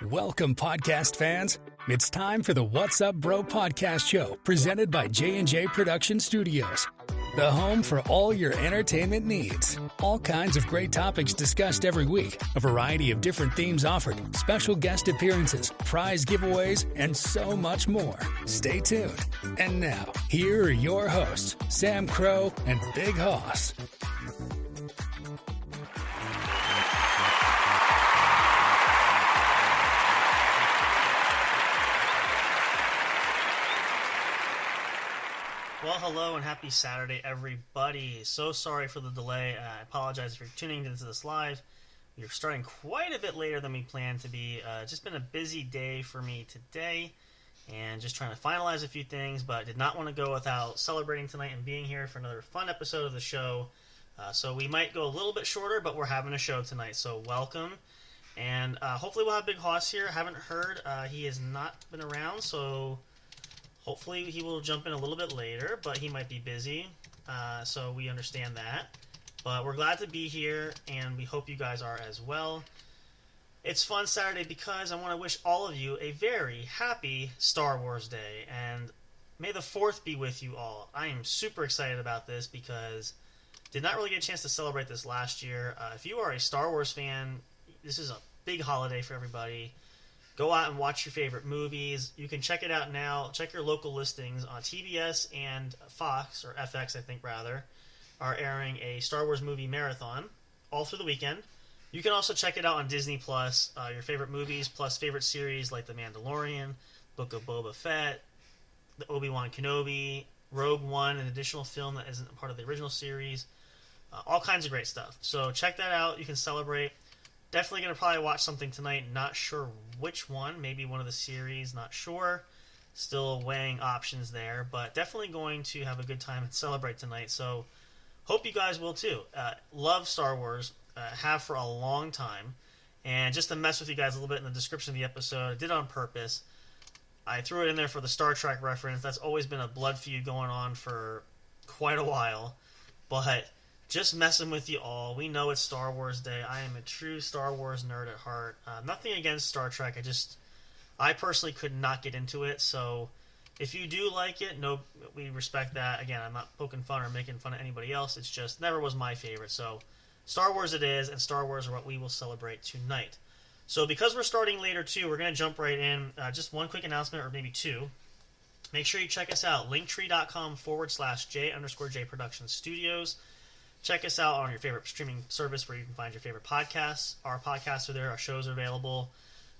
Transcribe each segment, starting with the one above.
Welcome, podcast fans. It's time for the What's Up Bro podcast show presented by J&J Production Studios, the home for all your entertainment needs. All kinds of great topics discussed every week, a variety of different themes offered, special guest appearances, prize giveaways, and so much more. Stay tuned. And now, here are your hosts, Sam Crow and Big Hoss. Well, hello and happy Saturday, everybody. So sorry for the delay. I apologize if you're tuning into this live. We're starting quite a bit later than we planned to be. Just been a busy day for me today and just trying to finalize a few things, but did not want to go without celebrating tonight and being here for another fun episode of the show. So we might go a little bit shorter, but we're having a show tonight, so welcome. And hopefully we'll have Big Hoss here. I haven't heard. He has not been around, so hopefully he will jump in a little bit later, but he might be busy, so we understand that. But we're glad to be here, and we hope you guys are as well. It's fun Saturday because I want to wish all of you a very happy Star Wars Day, and may the 4th be with you all. I am super excited about this because did not really get a chance to celebrate this last year. If you are a Star Wars fan, this is a big holiday for everybody. Go out and watch your favorite movies. You can check it out now. Check your local listings on TBS and Fox, or FX, I think, rather, are airing a Star Wars movie marathon all through the weekend. You can also check it out on Disney+, your favorite movies plus favorite series like The Mandalorian, Book of Boba Fett, the Obi-Wan Kenobi, Rogue One, an additional film that isn't a part of the original series. All kinds of great stuff. So check that out. You can celebrate. Definitely going to probably watch something tonight. Not sure which one. Maybe one of the series. Not sure. Still weighing options there. But definitely going to have a good time and celebrate tonight. So hope you guys will too. Love Star Wars. Have for a long time. And just to mess with you guys a little bit in the description of the episode, I did it on purpose. I threw it in there for the Star Trek reference. That's always been a blood feud going on for quite a while. But just messing with you all. We know it's Star Wars Day. I am a true Star Wars nerd at heart. Nothing against Star Trek. I personally could not get into it. So if you do like it, no, we respect that. Again, I'm not poking fun or making fun of anybody else. It's just never was my favorite. So Star Wars it is, and Star Wars are what we will celebrate tonight. So because we're starting later too, we're going to jump right in. Just one quick announcement, or maybe two. Make sure you check us out. Linktree.com/J_J Production Studios. Check us out on your favorite streaming service where you can find your favorite podcasts. Our podcasts are there. Our shows are available,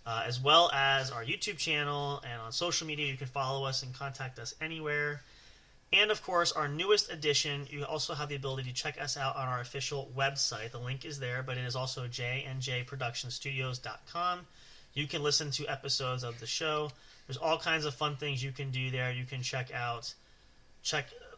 as well as our YouTube channel. And on social media, you can follow us and contact us anywhere. And, of course, our newest edition, you also have the ability to check us out on our official website. The link is there, but it is also jnjproductionstudios.com. You can listen to episodes of the show. There's all kinds of fun things you can do there. You can check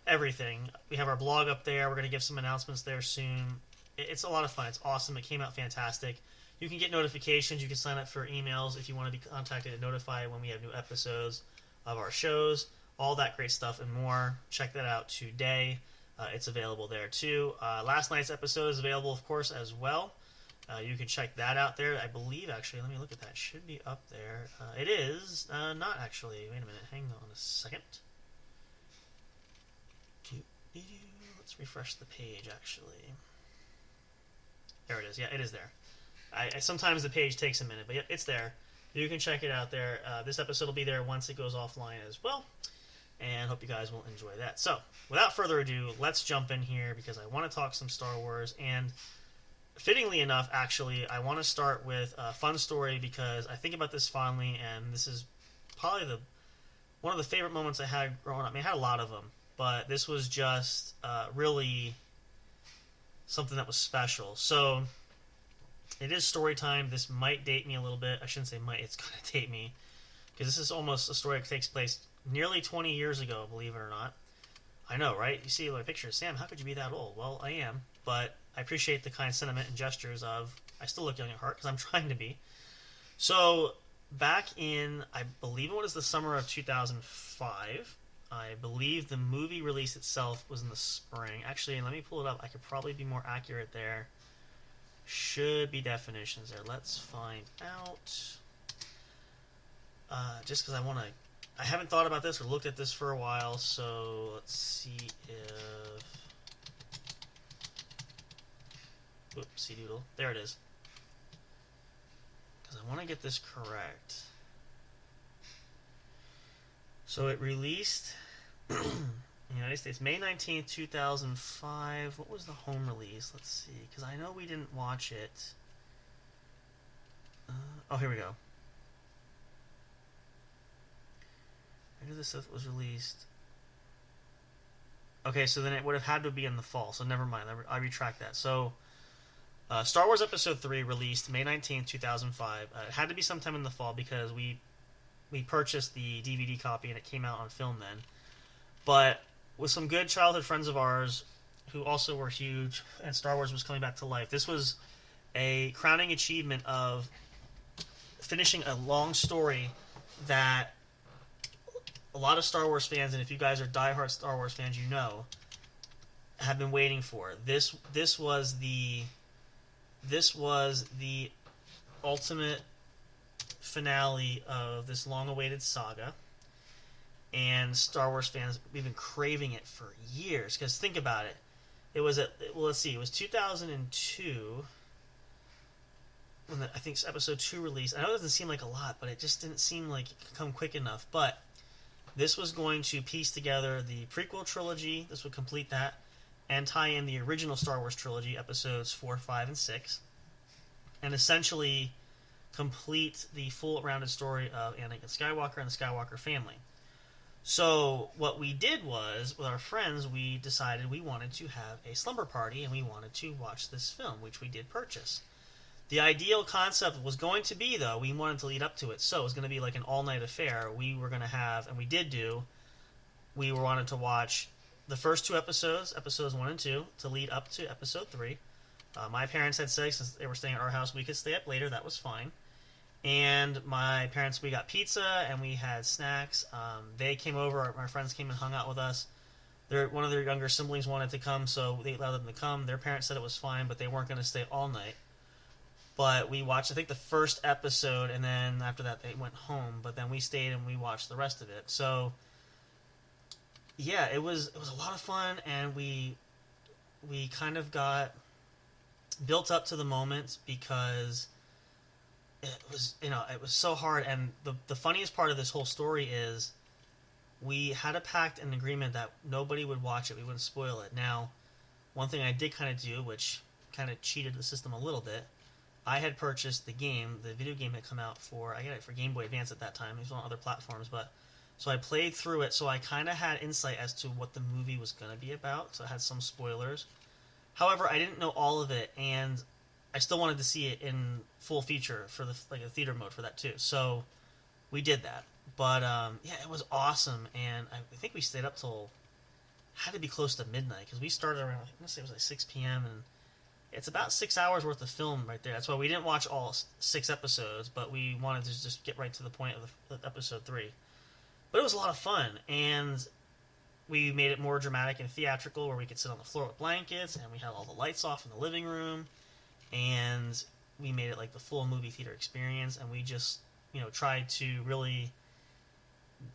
everything. We have our blog up there. We're going to give some announcements there soon. It's a lot of fun. It's awesome. It came out fantastic. You can get notifications. You can sign up for emails if you want to be contacted and notified when we have new episodes of our shows. All that great stuff and more. Check that out today. It's available there too. Last night's episode is available, of course, as well. You can check that out there. I believe, actually, let me look at that. It should be up there. It is not actually. Wait a minute. Hang on a second. Let's refresh the page, actually. There it is. Yeah, it is there. Sometimes the page takes a minute, but yeah, it's there. You can check it out there. This episode will be there once it goes offline as well, and hope you guys will enjoy that. So, without further ado, let's jump in here because I want to talk some Star Wars, and fittingly enough, actually, I want to start with a fun story because I think about this fondly, and this is probably one of the favorite moments I had growing up. I mean, I had a lot of them. But this was just really something that was special. So it is story time. This might date me a little bit. I shouldn't say might. It's going to date me. Because this is almost a story that takes place nearly 20 years ago, believe it or not. I know, right? You see my picture. Sam, how could you be that old? Well, I am. But I appreciate the kind sentiment and gestures of I still look young at heart because I'm trying to be. So back in, I believe it was the summer of 2005. I believe the movie release itself was in the spring. Actually, let me pull it up. I could probably be more accurate there. Should be definitions there. Let's find out. just because I haven't thought about this or looked at this for a while, so let's see if... Oopsie doodle. There it is. Because I want to get this correct. So it released in the United States May 19th, 2005. What was the home release? Let's see. Because I know we didn't watch it. Oh, here we go. Where did this stuff was released? Okay, so then it would have had to be in the fall. So never mind. I retract that. So Star Wars Episode 3 released May 19th, 2005. It had to be sometime in the fall because we purchased the DVD copy and it came out on film then. But with some good childhood friends of ours who also were huge and Star Wars was coming back to life, this was a crowning achievement of finishing a long story that a lot of Star Wars fans, and if you guys are diehard Star Wars fans, you know, have been waiting for. This was the ultimate finale of this long-awaited saga, and Star Wars fans, we've been craving it for years. Because think about it, it was it was 2002 when I think Episode 2 released. I know it doesn't seem like a lot, but it just didn't seem like it could come quick enough. But this was going to piece together the prequel trilogy. This would complete that and tie in the original Star Wars trilogy, Episodes 4, 5, and 6, and essentially complete the full-rounded story of Anakin Skywalker and the Skywalker family. So what we did was, with our friends, we decided we wanted to have a slumber party and we wanted to watch this film, which we did purchase. The ideal concept was going to be, though, we wanted to lead up to it, so it was going to be like an all-night affair. We were going to have, and we did do, we wanted to watch the first two episodes, Episodes 1 and 2, to lead up to Episode 3. My parents had said, since they were staying at our house, we could stay up later, that was fine. And my parents, we got pizza, and we had snacks. They came over, my friends came and hung out with us. One of their younger siblings wanted to come, so they allowed them to come. Their parents said it was fine, but they weren't going to stay all night. But we watched, I think, the first episode, and then after that they went home. But then we stayed and we watched the rest of it. So, yeah, it was a lot of fun, and we kind of got built up to the moment because it was so hard. And the funniest part of this whole story is we had a pact and agreement that nobody would watch it. We wouldn't spoil it. Now, one thing I did kind of do, which kind of cheated the system a little bit, I had purchased the game. The video game had come out I got it for Game Boy Advance at that time. It was on other platforms, but so I played through it, so I kind of had insight as to what the movie was going to be about, so it had some spoilers. However, I didn't know all of it, and I still wanted to see it in full feature for a theater mode for that too. So we did that. But yeah, it was awesome, and I think we stayed up till had to be close to midnight because we started around, I'm gonna say it was like 6 p.m. and it's about 6 hours worth of film right there. That's why we didn't watch all 6 episodes, but we wanted to just get right to the point of the Episode 3. But it was a lot of fun, and we made it more dramatic and theatrical, where we could sit on the floor with blankets, and we had all the lights off in the living room, and we made it like the full movie theater experience, and we just, tried to really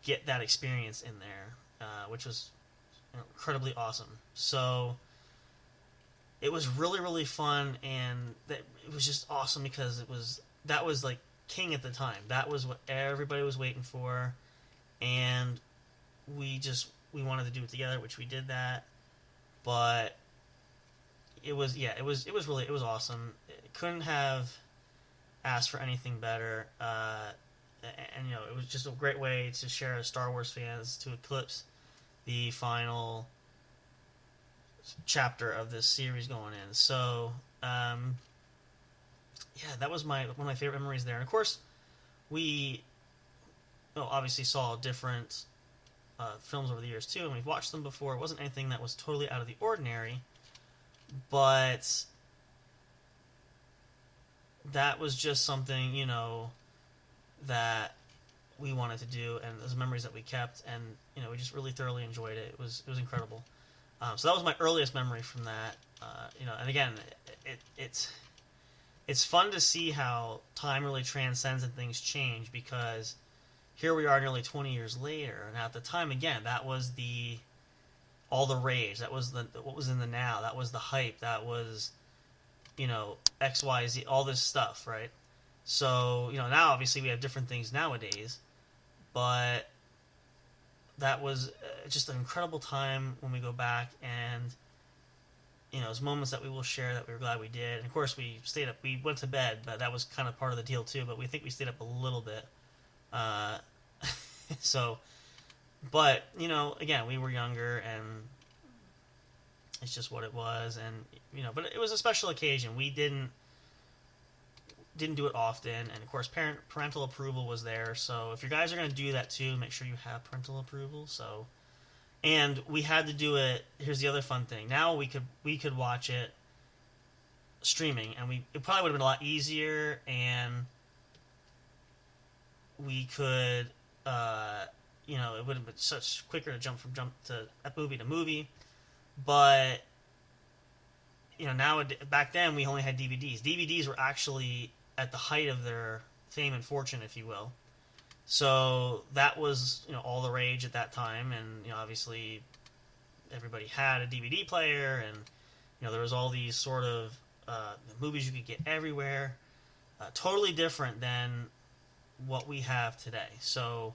get that experience in there, which was incredibly awesome. So it was really, really fun, and it was just awesome because that was like king at the time. That was what everybody was waiting for, and we wanted to do it together, which we did that. But it was awesome. It couldn't have asked for anything better, and it was just a great way to share as Star Wars fans to eclipse the final chapter of this series going in. So yeah, that was one of my favorite memories there. And of course, we obviously saw different films over the years too, and we've watched them before. It wasn't anything that was totally out of the ordinary, but that was just something that we wanted to do, and those memories that we kept, and we just really thoroughly enjoyed it. It was incredible. So that was my earliest memory from that. And again, it's fun to see how time really transcends and things change, because here we are nearly 20 years later, and at the time, again, that was all the rage. That was what was in the now. That was the hype. That was, X, Y, Z, all this stuff, right? So, now obviously we have different things nowadays, but that was just an incredible time when we go back, and it's moments that we will share that we were glad we did. And of course, we stayed up. We went to bed, but that was kind of part of the deal too. But we think we stayed up a little bit. So, but again, we were younger, and it's just what it was. And but it was a special occasion. We didn't do it often, and of course, parental approval was there. So if you guys are going to do that too, make sure you have parental approval. So. And we had to do it. Here's the other fun thing. Now we could watch it streaming, and it probably would have been a lot easier, and we could, it would have been such quicker to jump to movie to movie. But now back then we only had DVDs. DVDs were actually at the height of their fame and fortune, if you will. So that was, all the rage at that time, and obviously everybody had a DVD player, and there was all these sort of movies you could get everywhere, totally different than what we have today. So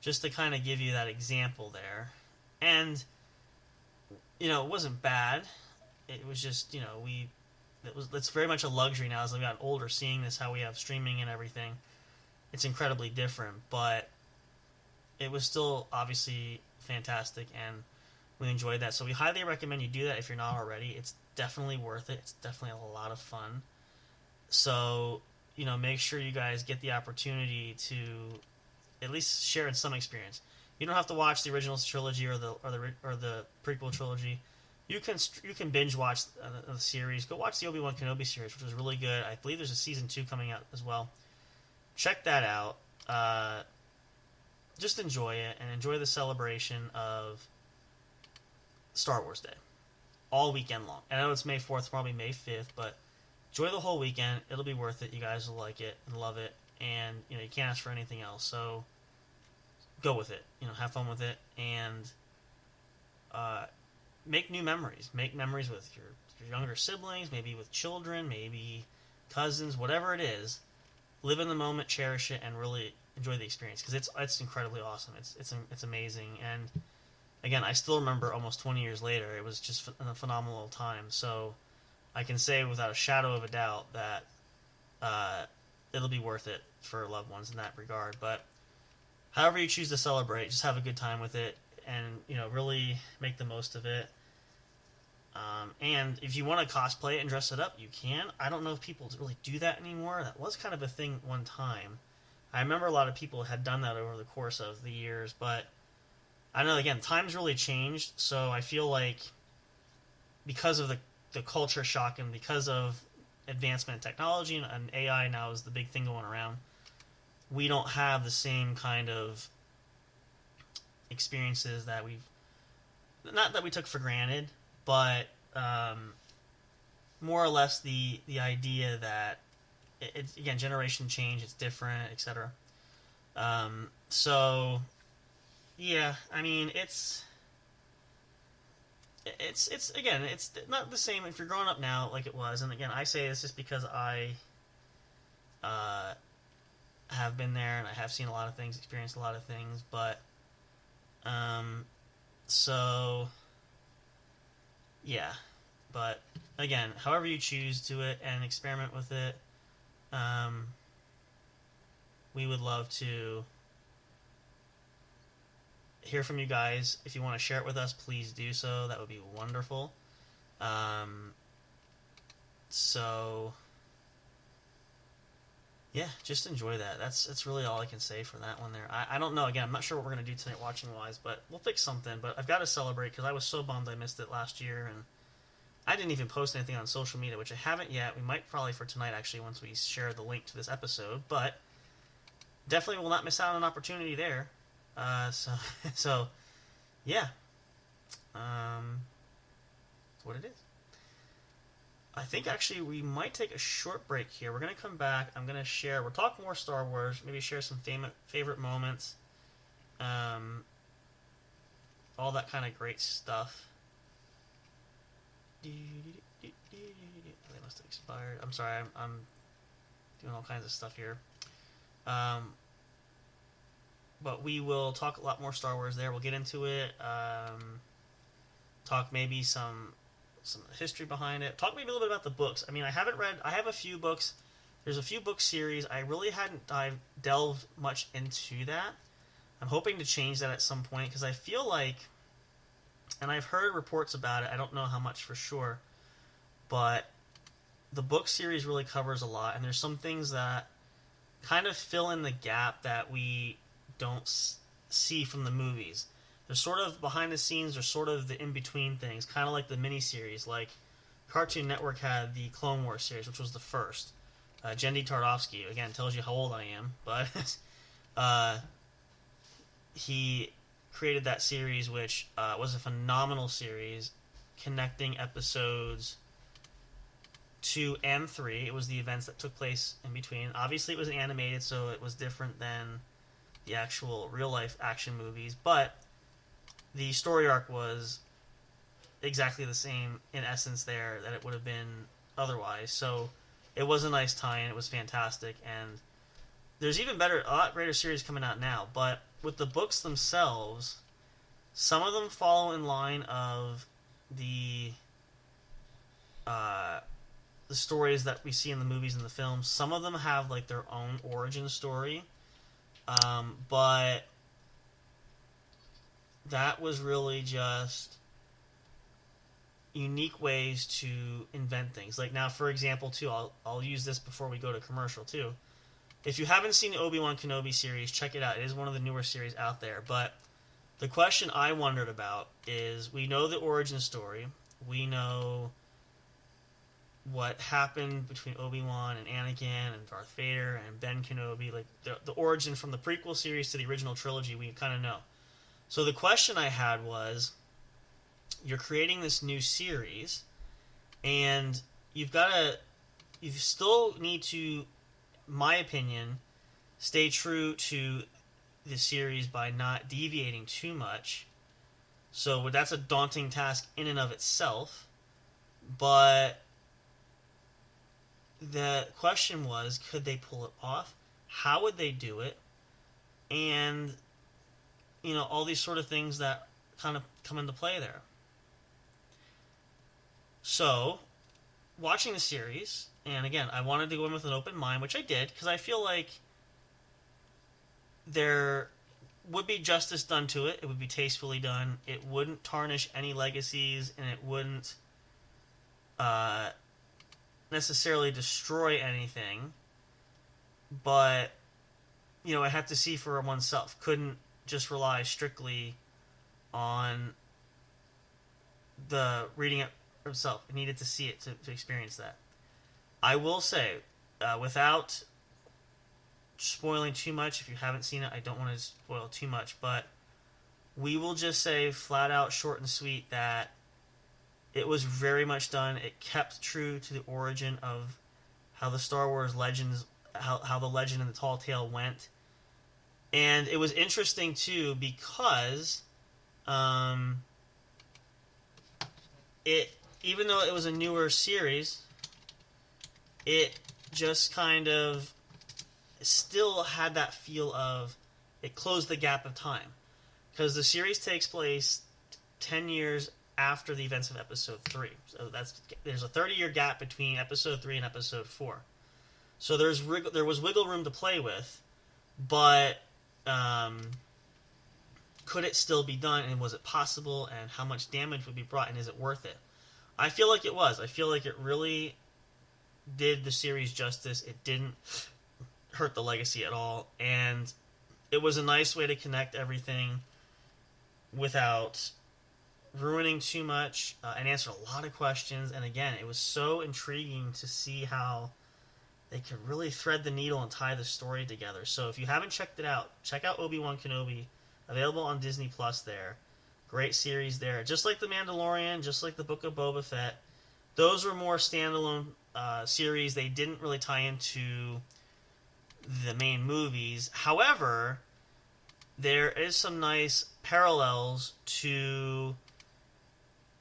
just to kind of give you that example there, and it wasn't bad. It was just it's very much a luxury now as I've gotten older, seeing this, how we have streaming and everything. It's incredibly different, but it was still obviously fantastic, and we enjoyed that. So we highly recommend you do that if you're not already. It's definitely worth it. It's definitely a lot of fun. So, make sure you guys get the opportunity to at least share in some experience. You don't have to watch the original trilogy or the prequel trilogy. You can binge watch the series. Go watch the Obi-Wan Kenobi series, which was really good. I believe there's a season 2 coming out as well. Check that out. Just enjoy it, and enjoy the celebration of Star Wars Day all weekend long. I know it's May 4th, probably May 5th, but enjoy the whole weekend. It'll be worth it. You guys will like it and love it, and you can't ask for anything else. So go with it. Have fun with it, and make new memories. Make memories with your younger siblings, maybe with children, maybe cousins, whatever it is. Live in the moment, cherish it, and really enjoy the experience, because it's incredibly awesome. It's amazing, and again, I still remember almost 20 years later. It was just a phenomenal time. So I can say without a shadow of a doubt that it'll be worth it for loved ones in that regard. But however you choose to celebrate, just have a good time with it, and really make the most of it. And if you want to cosplay it and dress it up, you can. I don't know if people really do that anymore. That was kind of a thing one time. I remember a lot of people had done that over the course of the years, but I don't know, again, times really changed, so I feel like because of the culture shock, and because of advancement in technology, and AI now is the big thing going around, we don't have the same kind of experiences that not that we took for granted, but more or less the idea that it's, again, generation change, it's different, etc. So yeah, I mean, it's again, it's not the same if you're growing up now like it was. And again, I say this just because I have been there, and I have seen a lot of things, experienced a lot of things, but so yeah. But again, however you choose to it and experiment with it, we would love to hear from you guys. If you want to share it with us, please do so. That would be wonderful. So yeah, just enjoy that. That's really all I can say for that one there. I don't know. Again, I'm not sure what we're going to do tonight watching wise, but we'll fix something. But I've got to celebrate, because I was so bummed I missed it last year, and I didn't even post anything on social media, which I haven't yet. We might probably for tonight, actually, once we share the link to this episode. But definitely will not miss out on an opportunity there. So yeah. That's what it is. I think actually we might take a short break here. We're going to come back. I'm going to share. We'll talk more Star Wars. Maybe share some favorite moments. All that kind of great stuff. They must have expired. I'm sorry. I'm doing all kinds of stuff here. But we will talk a lot more Star Wars there. We'll get into it. Talk maybe some history behind it. Talk maybe a little bit about the books. I mean, I have a few books. There's a few book series. I really hadn't delved much into that. I'm hoping to change that at some point because I feel like, and I've heard reports about it, I don't know how much for sure, but the book series really covers a lot, and there's some things that kind of fill in the gap that we don't see from the movies. They're sort of behind the scenes, they're sort of the in-between things, kind of like the miniseries. Like Cartoon Network had the Clone Wars series, which was the first. Genndy Tartakovsky, again, tells you how old I am, but he created that series, which was a phenomenal series, connecting episodes 2 and 3. It was the events that took place in between. Obviously, it was animated, so it was different than the actual real-life action movies, but the story arc was exactly the same in essence there that it would have been otherwise. So it was a nice tie-in. It was fantastic, and there's even a lot greater series coming out now. But with the books themselves, some of them follow in line of the stories that we see in the movies and the films. Some of them have like their own origin story, but that was really just unique ways to invent things. Like now, for example, too, I'll use this before we go to commercial too. If you haven't seen the Obi-Wan Kenobi series, check it out. It is one of the newer series out there. But the question I wondered about is, we know the origin story. We know what happened between Obi-Wan and Anakin and Darth Vader and Ben Kenobi. Like the origin from the prequel series to the original trilogy, we kind of know. So the question I had was, you're creating this new series, and you still need to, my opinion, stay true to the series by not deviating too much. So that's a daunting task in and of itself. But the question was, could they pull it off? How would they do it? And, all these sort of things that kind of come into play there. So, watching the series, and again, I wanted to go in with an open mind, which I did, because I feel like there would be justice done to it. It would be tastefully done. It wouldn't tarnish any legacies, and it wouldn't necessarily destroy anything. But, I had to see for oneself. Couldn't just rely strictly on the reading it himself. I needed to see it to experience that. I will say, without spoiling too much, if you haven't seen it, I don't want to spoil too much, but we will just say flat out, short and sweet, that it was very much done. It kept true to the origin of how the Star Wars legends, how the legend and the tall tale went. And it was interesting too, because even though it was a newer series, it just kind of still had that feel of, it closed the gap of time. Because the series takes place 10 years after the events of Episode 3. So there's a 30-year gap between Episode 3 and Episode 4. So there was wiggle room to play with, but could it still be done, and was it possible, and how much damage would be brought, and is it worth it? I feel like it was. I feel like it really did the series justice. It didn't hurt the legacy at all, and it was a nice way to connect everything without ruining too much, and answer a lot of questions. And again, it was so intriguing to see how they could really thread the needle and tie the story together. So if you haven't checked it out, check out Obi-Wan Kenobi, available on Disney Plus there. Great series there. Just like The Mandalorian, just like the Book of Boba Fett, those were more standalone series. They didn't really tie into the main movies. However, there is some nice parallels to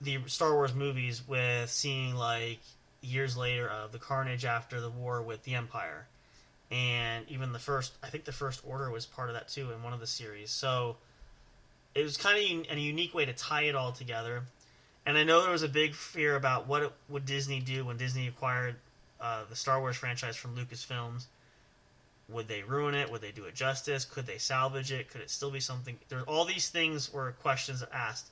the Star Wars movies with seeing, like, years later of the carnage after the war with the Empire. And even the First Order was part of that too in one of the series. So it was kind of a unique way to tie it all together. And I know there was a big fear about what would Disney do when Disney acquired the Star Wars franchise from Lucasfilms. Would they ruin it? Would they do it justice? Could they salvage it? Could it still be something? All these things were questions asked.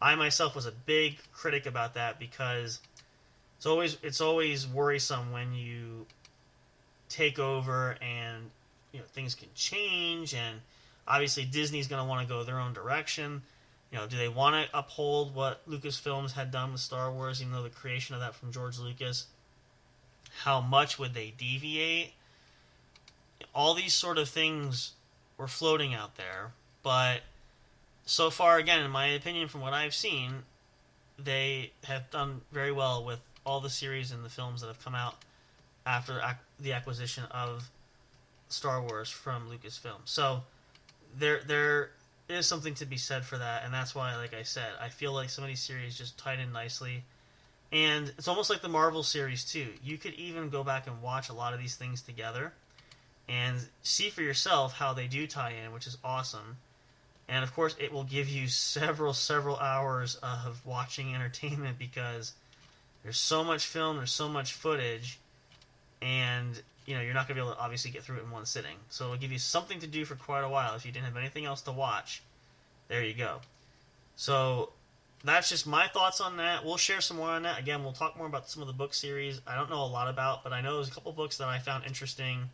I myself was a big critic about that because it's always worrisome when you take over and things can change, and obviously Disney's going to want to go their own direction. Do they want to uphold what Lucasfilms had done with Star Wars, even though the creation of that from George Lucas? How much would they deviate? All these sort of things were floating out there, but so far, again, in my opinion, from what I've seen, they have done very well with all the series and the films that have come out after the acquisition of Star Wars from Lucasfilm. So there is something to be said for that, and that's why, like I said, I feel like some of these series just tied in nicely. And it's almost like the Marvel series, too. You could even go back and watch a lot of these things together and see for yourself how they do tie in, which is awesome. And, of course, it will give you several hours of watching entertainment because there's so much film, there's so much footage, and you're not going to be able to obviously get through it in one sitting. So it'll give you something to do for quite a while. If you didn't have anything else to watch, there you go. So that's just my thoughts on that. We'll share some more on that. Again, we'll talk more about some of the book series I don't know a lot about, but I know there's a couple books that I found interesting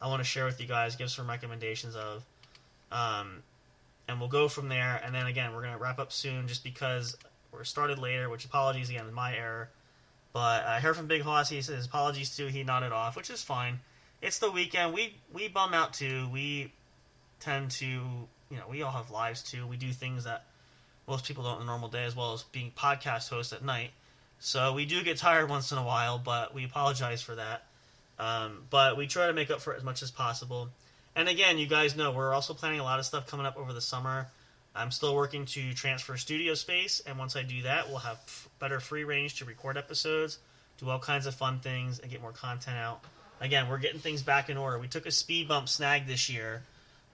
I want to share with you guys, give some recommendations of. And we'll go from there. And then, again, we're going to wrap up soon just because we're started later, which apologies again, is my error. But I heard from Big Hoss, he says apologies too. He nodded off, which is fine. It's the weekend. We bum out too. We tend to, we all have lives too. We do things that most people don't on a normal day, as well as being podcast hosts at night. So we do get tired once in a while, but we apologize for that. But we try to make up for it as much as possible. And again, you guys know we're also planning a lot of stuff coming up over the summer. I'm still working to transfer studio space, and once I do that, we'll have better free range to record episodes, do all kinds of fun things, and get more content out. Again, we're getting things back in order. We took a speed bump snag this year,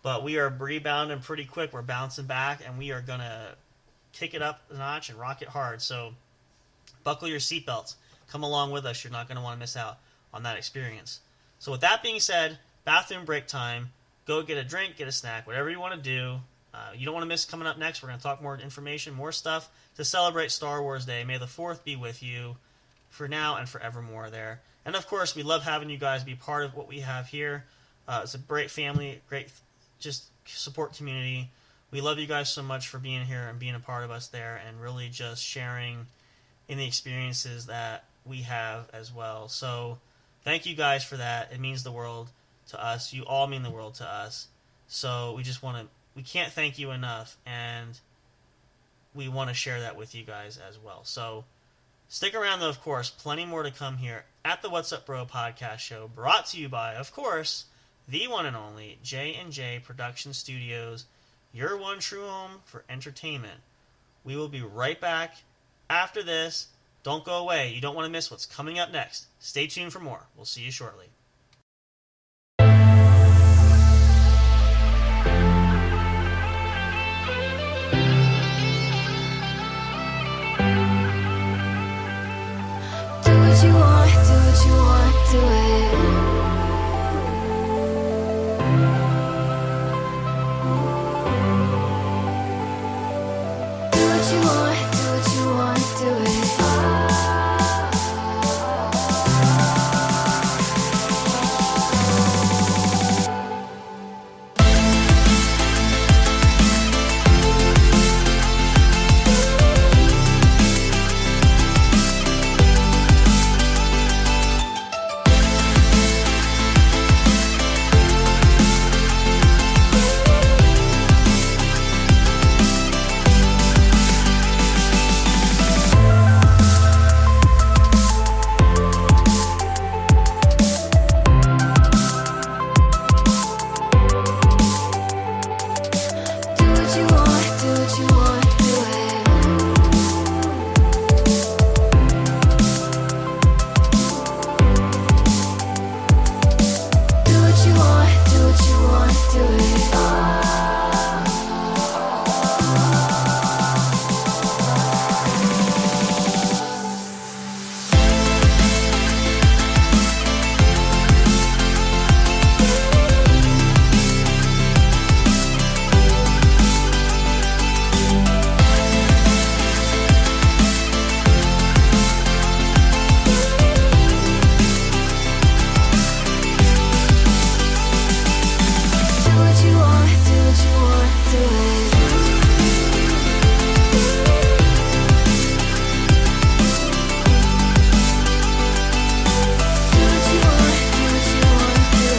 but we are rebounding pretty quick. We're bouncing back, and we are going to kick it up a notch and rock it hard. So buckle your seatbelts. Come along with us. You're not going to want to miss out on that experience. So with that being said, bathroom break time. Go get a drink, get a snack, whatever you want to do. You don't want to miss coming up next. We're going to talk more information, more stuff to celebrate Star Wars Day. May the 4th be with you for now and forevermore there. And, of course, we love having you guys be part of what we have here. It's a great family, great just support community. We love you guys so much for being here and being a part of us there and really just sharing in the experiences that we have as well. So thank you guys for that. It means the world to us. You all mean the world to us. So we can't thank you enough, and we want to share that with you guys as well. So stick around, though, of course. Plenty more to come here at the What's Up Bro podcast show, brought to you by, of course, the one and only J&J Production Studios, your one true home for entertainment. We will be right back after this. Don't go away. You don't want to miss what's coming up next. Stay tuned for more. We'll see you shortly. Do it. Do what you want, do it. you want, do what you want, do it. Do what you want, do what you want, do it.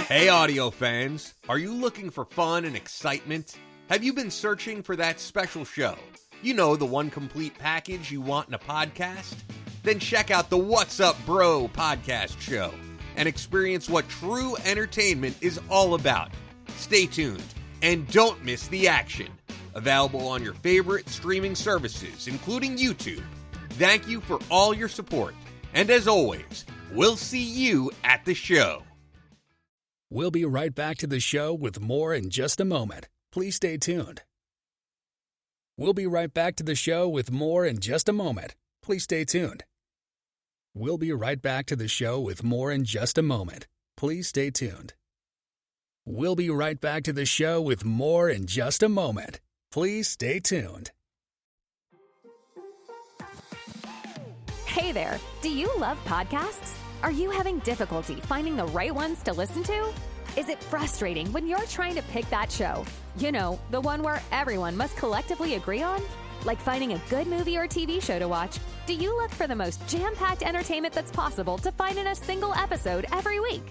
Hey audio fans, are you looking for fun and excitement? Have you been searching for that special show? You know, the one complete package you want in a podcast? Then check out the What's Up Bro podcast show and experience what true entertainment is all about. Stay tuned and don't miss the action. Available on your favorite streaming services, including YouTube. Thank you for all your support. And as always, we'll see you at the show. We'll be right back to the show with more in just a moment. Please stay tuned. We'll be right back to the show with more in just a moment. Please stay tuned. We'll be right back to the show with more in just a moment. Please stay tuned. We'll be right back to the show with more in just a moment. Please stay tuned. Hey there, do you love podcasts? Are you having difficulty finding the right ones to listen to? Is it frustrating when you're trying to pick that show? You know, the one where everyone must collectively agree on? Like finding a good movie or TV show to watch, do you look for the most jam-packed entertainment that's possible to find in a single episode every week?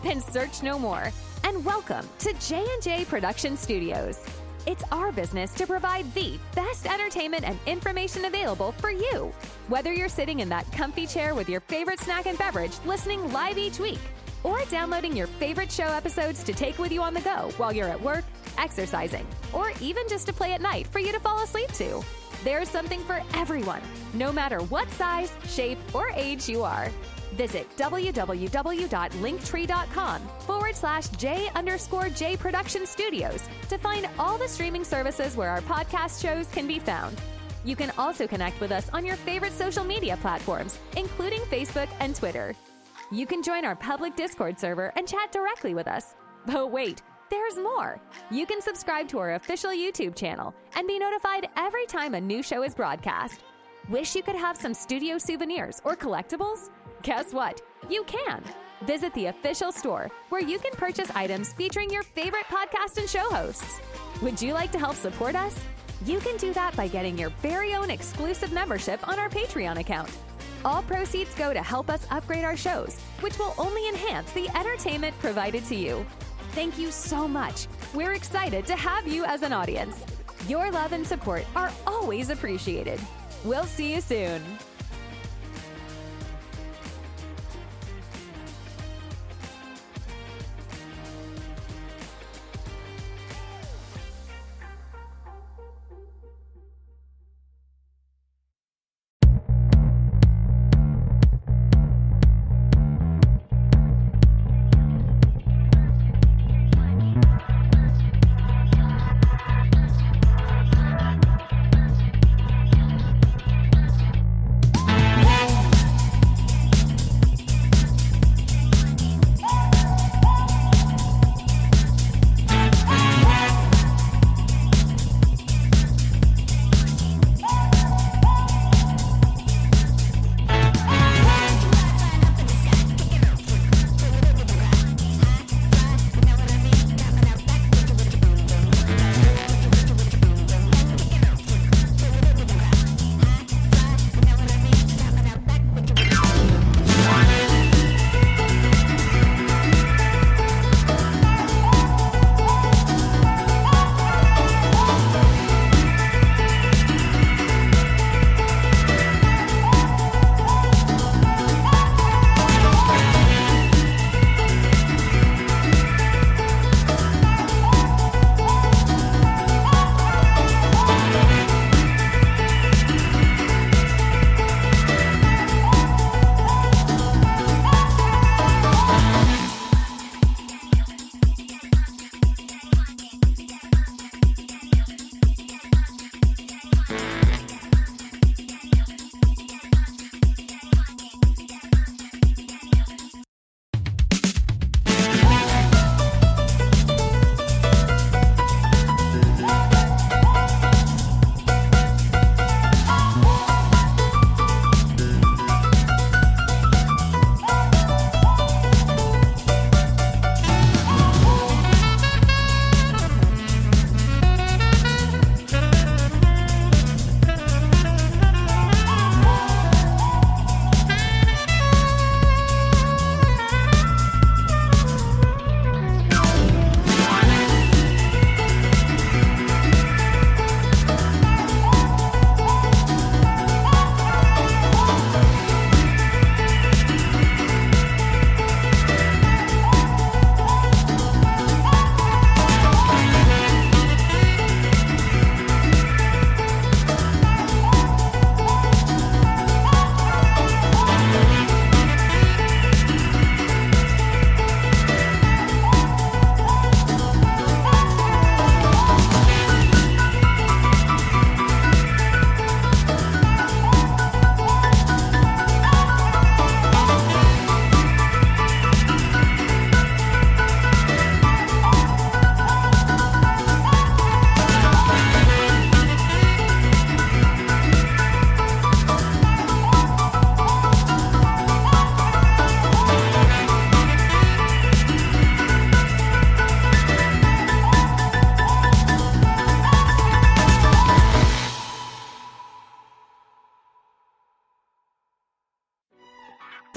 Then search no more, and welcome to J&J Production Studios. It's our business to provide the best entertainment and information available for you. Whether you're sitting in that comfy chair with your favorite snack and beverage listening live each week, or downloading your favorite show episodes to take with you on the go while you're at work, exercising, or even just to play at night for you to fall asleep to. There's something for everyone, no matter what size, shape, or age you are. Visit www.linktree.com/J_J Production Studios to find all the streaming services where our podcast shows can be found. You can also connect with us on your favorite social media platforms, including Facebook and Twitter. You can join our public Discord server and chat directly with us. But wait, there's more. You can subscribe to our official YouTube channel and be notified every time a new show is broadcast. Wish you could have some studio souvenirs or collectibles? Guess what? You can. Visit the official store where you can purchase items featuring your favorite podcast and show hosts. Would you like to help support us? You can do that by getting your very own exclusive membership on our Patreon account. All proceeds go to help us upgrade our shows, which will only enhance the entertainment provided to you. Thank you so much. We're excited to have you as an audience. Your love and support are always appreciated. We'll see you soon.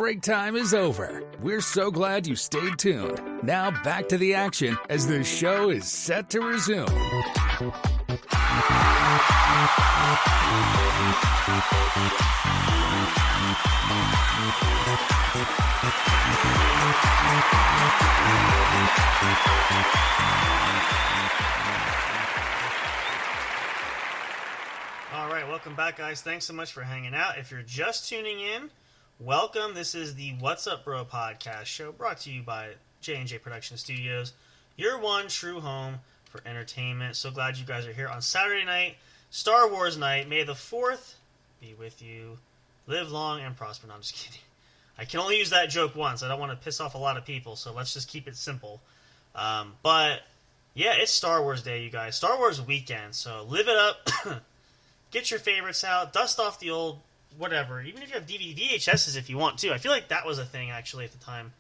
break time is over. We're so glad you stayed tuned. Now back to the action as the show is set to resume. All right, welcome back, guys. Thanks so much for hanging out. If you're just tuning in, welcome. This is the What's Up Bro podcast show brought to you by J&J Production Studios, your one true home for entertainment. So glad you guys are here on Saturday night, Star Wars night. May the 4th be with you. Live long and prosper. No, I'm just kidding. I can only use that joke once. I don't want to piss off a lot of people, so let's just keep it simple. But, yeah, it's Star Wars Day, you guys. Star Wars weekend, so live it up. Get your favorites out. Dust off the old whatever. Even if you have DVD, VHSs if you want to. I feel like that was a thing, actually, at the time.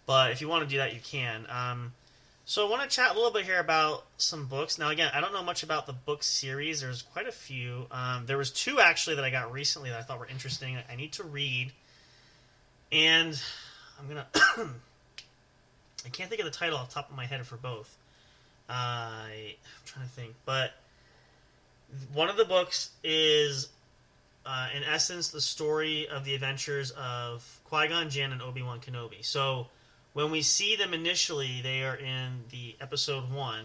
But if you want to do that, you can. So I want to chat a little bit here about some books. Now, again, I don't know much about the book series. There's quite a few. There was 2, actually, that I got recently that I thought were interesting. I need to read. And I'm going to... I can't think of the title off the top of my head for both. I'm trying to think. But one of the books is, in essence, the story of the adventures of Qui-Gon Jinn and Obi-Wan Kenobi. So when we see them initially, they are in the episode 1.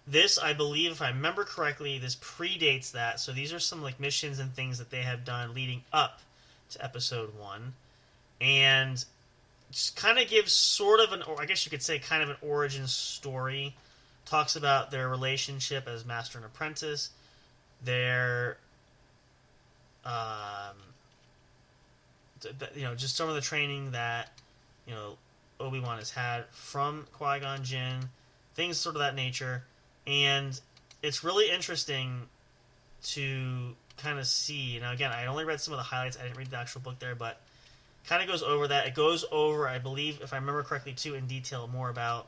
This, I believe, if I remember correctly, this predates that. So these are some like missions and things that they have done leading up to episode 1. And just kind of gives sort of or I guess you could say kind of an origin story. Talks about their relationship as master and apprentice. Their just some of the training that Obi-Wan has had from Qui-Gon Jinn, things sort of that nature, and it's really interesting to kind of see. Now, again, I only read some of the highlights. I didn't read the actual book there, but kind of goes over that. It goes over, I believe, if I remember correctly, too, in detail more about.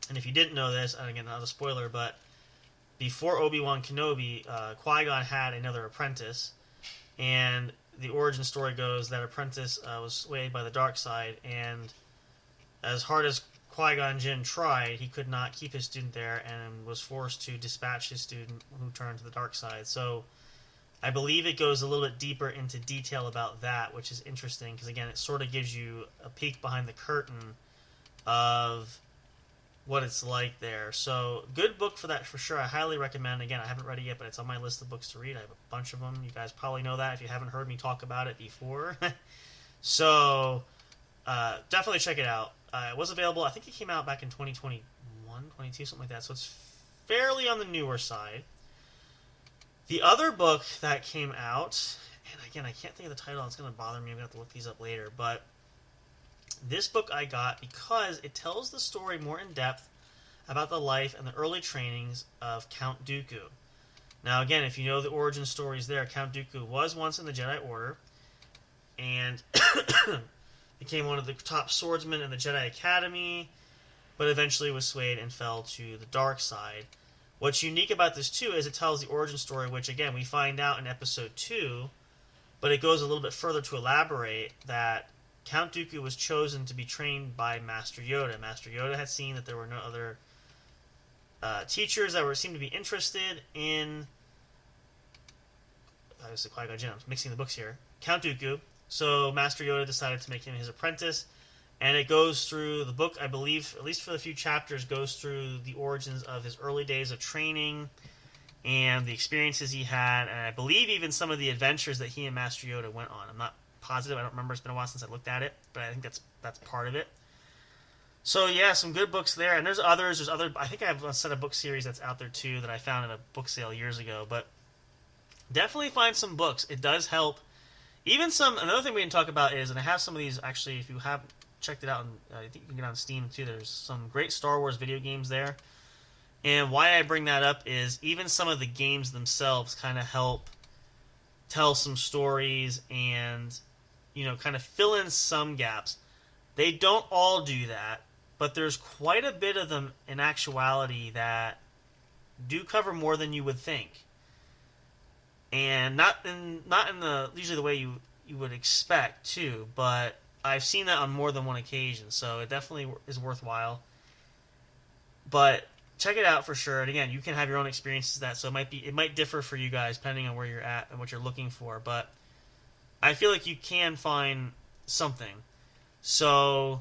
And if you didn't know this, and again, not a spoiler, but before Obi-Wan Kenobi, Qui-Gon had another apprentice, and the origin story goes that apprentice was swayed by the dark side, and as hard as Qui-Gon Jinn tried, he could not keep his student there and was forced to dispatch his student who turned to the dark side. So I believe it goes a little bit deeper into detail about that, which is interesting because, again, it sort of gives you a peek behind the curtain of what it's like there. So good book for that for sure. I highly recommend. Again, I haven't read it yet, but it's on my list of books to read. I have a bunch of them. You guys probably know that if you haven't heard me talk about it before. So definitely check it out. It was available. I think it came out back in 2021, 22, something like that. So it's fairly on the newer side. The other book that came out, and again, I can't think of the title. It's going to bother me. I'm going to have to look these up later. But this book I got because it tells the story more in depth about the life and the early trainings of Count Dooku. Now, again, if you know the origin stories there, Count Dooku was once in the Jedi Order and became one of the top swordsmen in the Jedi Academy, but eventually was swayed and fell to the dark side. What's unique about this, too, is it tells the origin story, which, again, we find out in Episode 2, but it goes a little bit further to elaborate that Count Dooku was chosen to be trained by Master Yoda. Master Yoda had seen that there were no other teachers that seemed to be interested in obviously Qui-Gon Jinn. I'm mixing the books here. Count Dooku. So Master Yoda decided to make him his apprentice, and it goes through the book, I believe, at least for the few chapters, goes through the origins of his early days of training and the experiences he had, and I believe even some of the adventures that he and Master Yoda went on. I'm not positive. I don't remember. It's been a while since I looked at it, but I think that's part of it. So yeah, some good books there, and there's others. There's other. I think I have a set of book series that's out there too that I found at a book sale years ago. But definitely find some books. It does help. Even another thing we didn't talk about is, and I have some of these actually. If you have checked it out, I think you can get it on Steam too. There's some great Star Wars video games there. And why I bring that up is even some of the games themselves kind of help tell some stories and, kind of fill in some gaps. They don't all do that, but there's quite a bit of them in actuality that do cover more than you would think. And not in the usually the way you you would expect too, but I've seen that on more than one occasion, so it definitely is worthwhile. But check it out for sure. And again, you can have your own experiences with that, so it might differ for you guys depending on where you're at and what you're looking for. But I feel like you can find something. So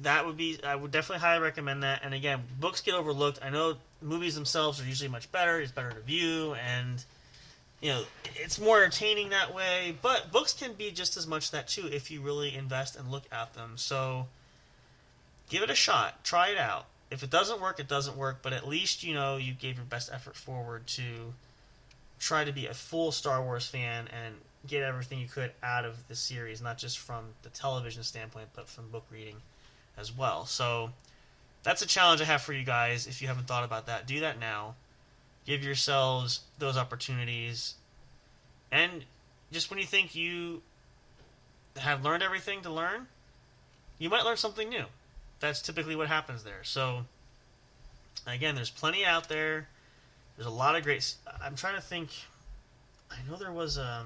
I would definitely highly recommend that. And again, books get overlooked. I know movies themselves are usually much better. It's better to view, and it's more entertaining that way. But books can be just as much that too if you really invest and look at them. So give it a shot. Try it out. If it doesn't work, it doesn't work. But at least you gave your best effort forward to try to be a full Star Wars fan and get everything you could out of the series, not just from the television standpoint, but from book reading as well. So that's a challenge I have for you guys. If you haven't thought about that, do that now. Give yourselves those opportunities. And just when you think you have learned everything to learn, you might learn something new. That's typically what happens there. So again, there's plenty out there. There's a lot of great... I'm trying to think... I know there was a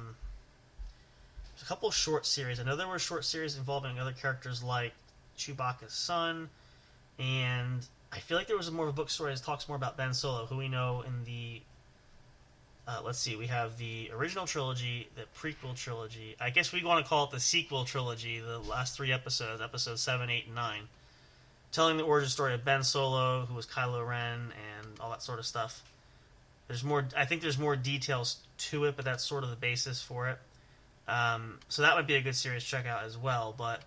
couple short series. I know there were short series involving other characters like Chewbacca's son, and I feel like there was more of a book story that talks more about Ben Solo, who we know in the... let's see, we have the original trilogy, the prequel trilogy. I guess we want to call it the sequel trilogy, the last 3 episodes, episodes 7, 8, and 9. Telling the origin story of Ben Solo, who was Kylo Ren, and all that sort of stuff. I think there's more details to it, but that's sort of the basis for it. So that might be a good series to check out as well. But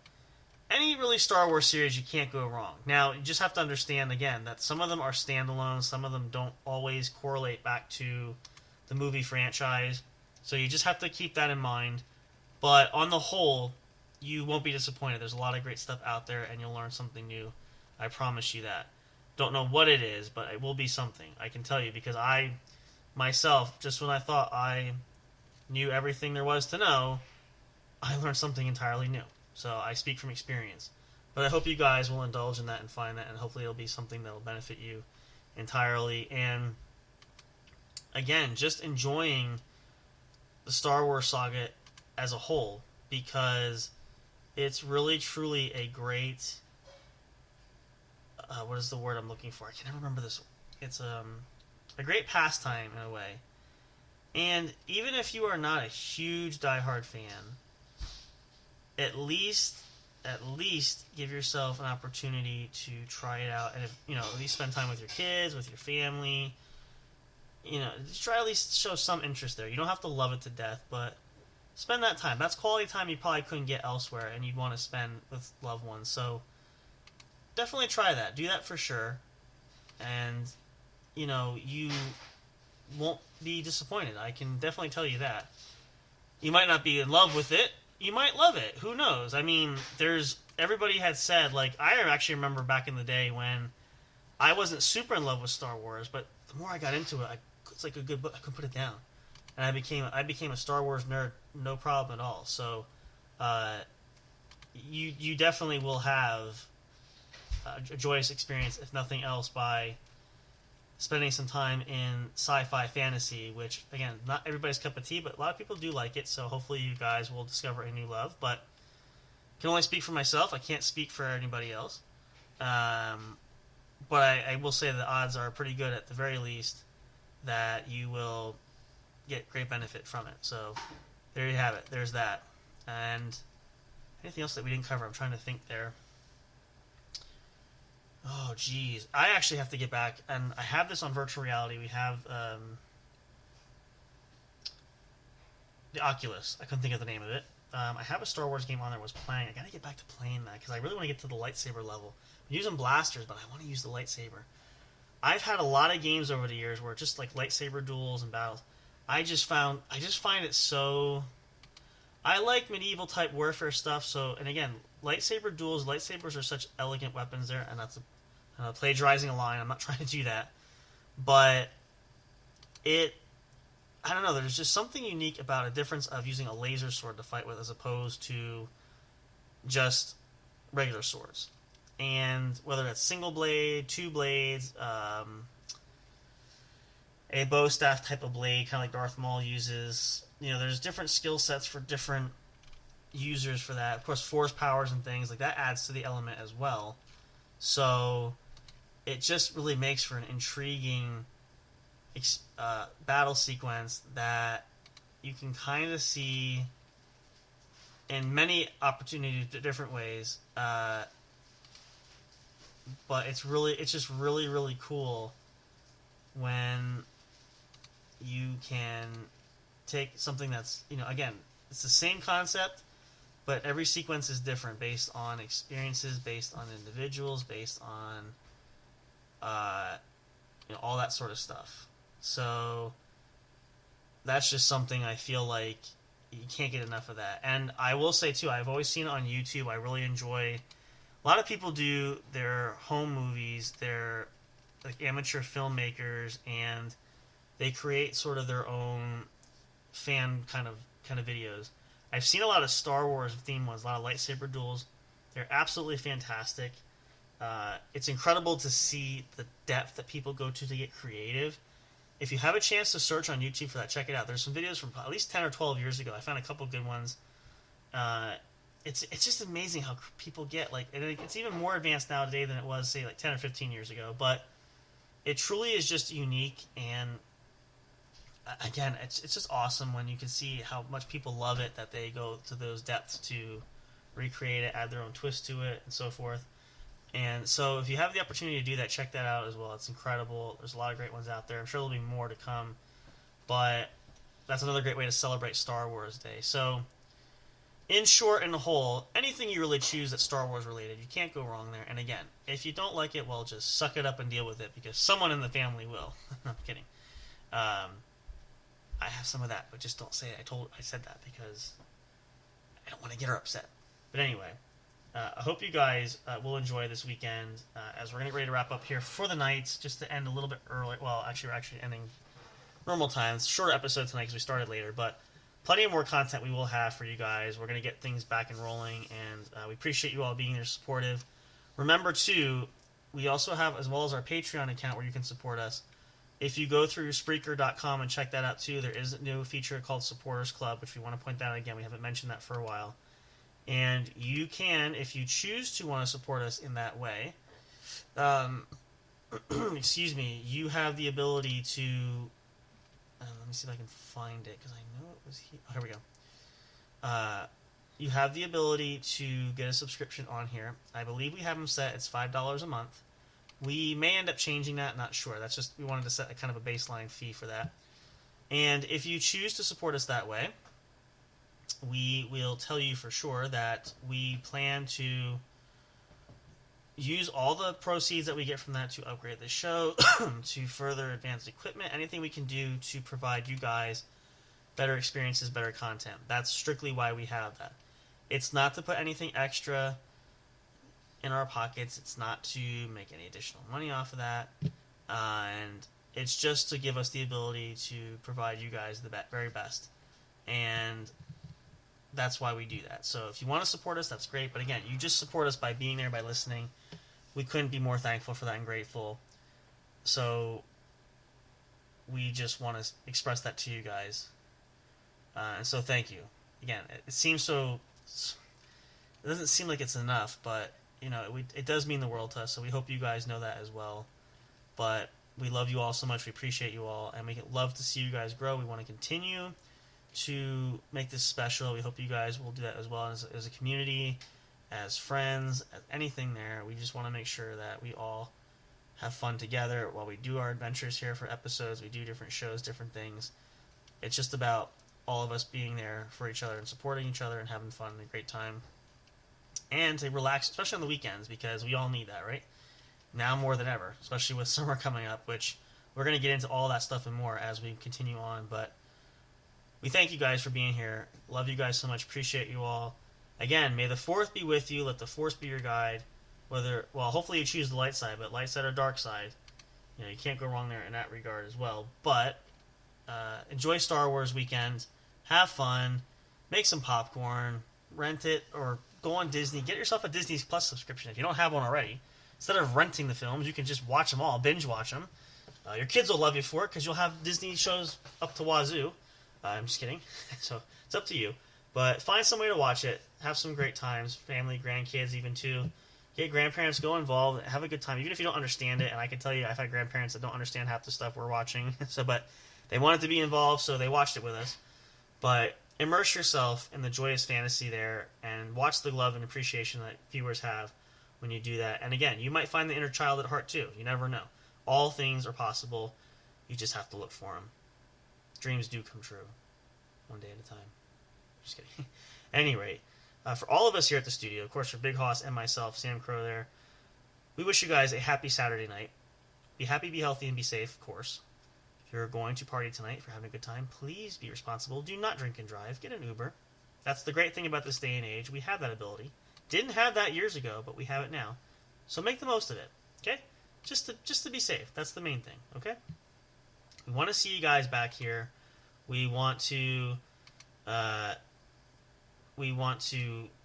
any really Star Wars series, you can't go wrong. Now, you just have to understand, again, that some of them are standalone. Some of them don't always correlate back to the movie franchise. So you just have to keep that in mind. But on the whole, you won't be disappointed. There's a lot of great stuff out there, and you'll learn something new. I promise you that. Don't know what it is, but it will be something. I can tell you, because I, myself, just when I thought I knew everything there was to know, I learned something entirely new. So I speak from experience. But I hope you guys will indulge in that and find that, and hopefully it'll be something that will benefit you entirely. And again, just enjoying the Star Wars saga as a whole, because it's really, truly a great... what is the word I'm looking for? I can never remember this. It's a great pastime in a way. And even if you are not a huge diehard fan, at least give yourself an opportunity to try it out, and at least spend time with your kids, with your family. Just try at least show some interest there. You don't have to love it to death, but spend that time. That's quality time you probably couldn't get elsewhere, and you'd want to spend with loved ones. So definitely try that. Do that for sure. And, you won't be disappointed. I can definitely tell you that. You might not be in love with it. You might love it. Who knows? I mean, everybody had said, I actually remember back in the day when I wasn't super in love with Star Wars, but the more I got into it, it's like a good book. I couldn't put it down. And I became a Star Wars nerd, no problem at all. So, you definitely will have a joyous experience, if nothing else, by spending some time in sci-fi fantasy, which, again, not everybody's cup of tea, but a lot of people do like it, so hopefully you guys will discover a new love. But I can only speak for myself. I can't speak for anybody else. But I will say the odds are pretty good, at the very least, that you will get great benefit from it. So there you have it. There's that. And anything else that we didn't cover? I'm trying to think there. Oh, geez. I actually have to get back, and I have this on virtual reality. We have the Oculus. I couldn't think of the name of it. I have a Star Wars game on there I was playing. I gotta get back to playing that, because I really want to get to the lightsaber level. I'm using blasters, but I want to use the lightsaber. I've had a lot of games over the years where it's just like lightsaber duels and battles. I just find it so... I like medieval type warfare stuff, so, and again, lightsaber duels, lightsabers are such elegant weapons there, and that's plagiarizing a line. I'm not trying to do that. But I don't know, there's just something unique about a difference of using a laser sword to fight with as opposed to just regular swords. And whether that's single blade, 2 blades, a bow staff type of blade, kind of like Darth Maul uses, there's different skill sets for different users for that. Of course, force powers and things like that adds to the element as well. So it just really makes for an intriguing battle sequence that you can kind of see in many opportunities, different ways. But it's just really, really cool when you can take something that's, again, it's the same concept, but every sequence is different based on experiences, based on individuals, based on all that sort of stuff. So that's just something I feel like you can't get enough of that. And I will say too, I've always seen it on YouTube. I really enjoy. A lot of people do their home movies. They're like amateur filmmakers, and they create sort of their own fan kind of videos. I've seen a lot of Star Wars themed ones, a lot of lightsaber duels. They're absolutely fantastic. It's incredible to see the depth that people go to get creative. If you have a chance to search on YouTube for that, check it out. There's some videos from at least 10 or 12 years ago. I found a couple good ones. It's just amazing how people get, like, and it's even more advanced now today than it was, say, like 10 or 15 years ago. But it truly is just unique, and again, it's just awesome when you can see how much people love it, that they go to those depths to recreate it, add their own twist to it, and so forth. And so if you have the opportunity to do that, check that out as well. It's incredible. There's a lot of great ones out there. I'm sure there'll be more to come. But that's another great way to celebrate Star Wars Day. So in short and whole, anything you really choose that's Star Wars related, you can't go wrong there. And again, if you don't like it, well, just suck it up and deal with it, because someone in the family will. I'm kidding. I have some of that, but just don't say it. I said that because I don't want to get her upset. But anyway, I hope you guys will enjoy this weekend, as we're going to get ready to wrap up here for the night, just to end a little bit early. Well, actually, we're actually ending normal time. It's a shorter episode tonight because we started later, but plenty of more content we will have for you guys. We're going to get things back and rolling, and we appreciate you all being there supportive. Remember, too, we also have, as well as our Patreon account where you can support us. If you go through Spreaker.com and check that out, too, there is a new feature called Supporters Club, which we want to point out again. We haven't mentioned that for a while. And you can, if you choose to want to support us in that way, excuse me, you have the ability to, let me see if I can find it, because I know it was here. Oh, here we go. You have the ability to get a subscription on here. I believe we have them set. It's $5 a month. We may end up changing that, not sure. That's just, we wanted to set a kind of a baseline fee for that. And if you choose to support us that way, we will tell you for sure that we plan to use all the proceeds that we get from that to upgrade the show, to further advance equipment, anything we can do to provide you guys better experiences, better content. That's strictly why we have that. It's not to put anything extra in our pockets. It's not to make any additional money off of that. And it's just to give us the ability to provide you guys the very best. And that's why we do that. So if you want to support us, that's great. But again, you just support us by being there, by listening. We couldn't be more thankful for that and grateful. So we just want to express that to you guys. And so thank you. Again, it seems so... It doesn't seem like it's enough, but it does mean the world to us. So we hope you guys know that as well. But we love you all so much. We appreciate you all. And we love to see you guys grow. We want to continue to make this special. We hope you guys will do that as well, as a community, as friends, as anything there. We just want to make sure that we all have fun together while we do our adventures here for episodes. We do different shows, different things. It's just about all of us being there for each other and supporting each other and having fun and a great time. And to relax, especially on the weekends, because we all need that, right? Now more than ever, especially with summer coming up, which we're going to get into all that stuff and more as we continue on. But we thank you guys for being here. Love you guys so much. Appreciate you all. Again, may the Force be with you. Let the Force be your guide. Hopefully you choose the light side, but light side or dark side, you can't go wrong there in that regard as well. But enjoy Star Wars weekend. Have fun. Make some popcorn. Rent it or go on Disney. Get yourself a Disney Plus subscription if you don't have one already. Instead of renting the films, you can just watch them all, binge watch them. Your kids will love you for it because you'll have Disney shows up to wazoo. I'm just kidding. So it's up to you. But find some way to watch it. Have some great times. Family, grandkids, even too. Get grandparents, go involved, have a good time. Even if you don't understand it, and I can tell you I've had grandparents that don't understand half the stuff we're watching. But they wanted to be involved, so they watched it with us. But immerse yourself in the joyous fantasy there and watch the love and appreciation that viewers have when you do that. And again, you might find the inner child at heart too. You never know. All things are possible. You just have to look for them. Dreams do come true. One day at a time. Just kidding. At any rate, for all of us here at the studio, of course, for Big Hoss and myself, Sam Crow there, we wish you guys a happy Saturday night. Be happy, be healthy, and be safe, of course. If you're going to party tonight, if you're having a good time, please be responsible. Do not drink and drive. Get an Uber. That's the great thing about this day and age. We have that ability. Didn't have that years ago, but we have it now. So make the most of it, okay? Just to be safe. That's the main thing, okay? We want to see you guys back here. We want to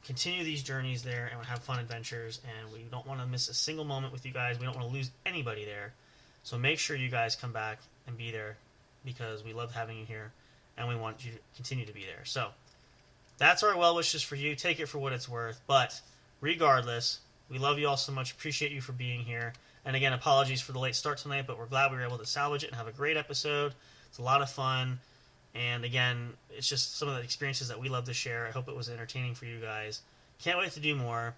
continue these journeys there and have fun adventures, and we don't want to miss a single moment with you guys. We don't want to lose anybody there. So make sure you guys come back and be there because we love having you here, and we want you to continue to be there. So that's our well wishes for you. Take it for what it's worth. But regardless, we love you all so much. Appreciate you for being here. And again, apologies for the late start tonight, but we're glad we were able to salvage it and have a great episode. It's a lot of fun. And again, it's just some of the experiences that we love to share. I hope it was entertaining for you guys. Can't wait to do more.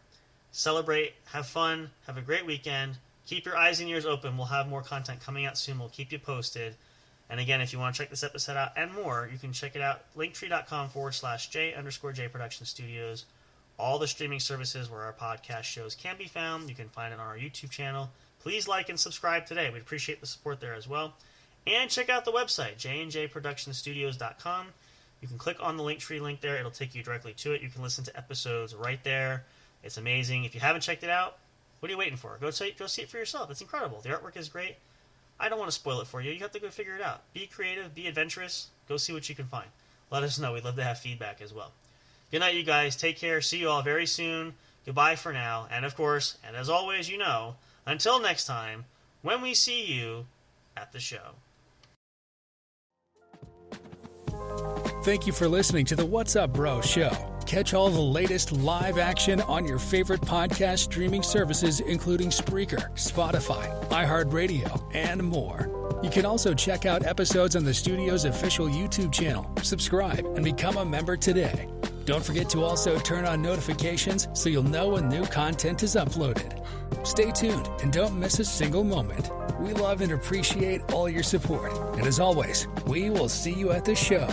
Celebrate, have fun, have a great weekend. Keep your eyes and ears open. We'll have more content coming out soon. We'll keep you posted. And again, if you want to check this episode out and more, you can check it out, linktree.com/J_J Production Studios. All the streaming services where our podcast shows can be found. You can find it on our YouTube channel. Please like and subscribe today. We'd appreciate the support there as well. And check out the website, jnjproductionstudios.com. You can click on the Linktree link there. It'll take you directly to it. You can listen to episodes right there. It's amazing. If you haven't checked it out, what are you waiting for? Go see it for yourself. It's incredible. The artwork is great. I don't want to spoil it for you. You have to go figure it out. Be creative. Be adventurous. Go see what you can find. Let us know. We'd love to have feedback as well. Good night, you guys. Take care. See you all very soon. Goodbye for now. And of course, and as always, you know, until next time, when we see you at the show. Thank you for listening to the What's Up Bro show. Catch all the latest live action on your favorite podcast streaming services, including Spreaker, Spotify, iHeartRadio, and more. You can also check out episodes on the studio's official YouTube channel. Subscribe and become a member today. Don't forget to also turn on notifications so you'll know when new content is uploaded. Stay tuned and don't miss a single moment. We love and appreciate all your support. And as always, we will see you at the show.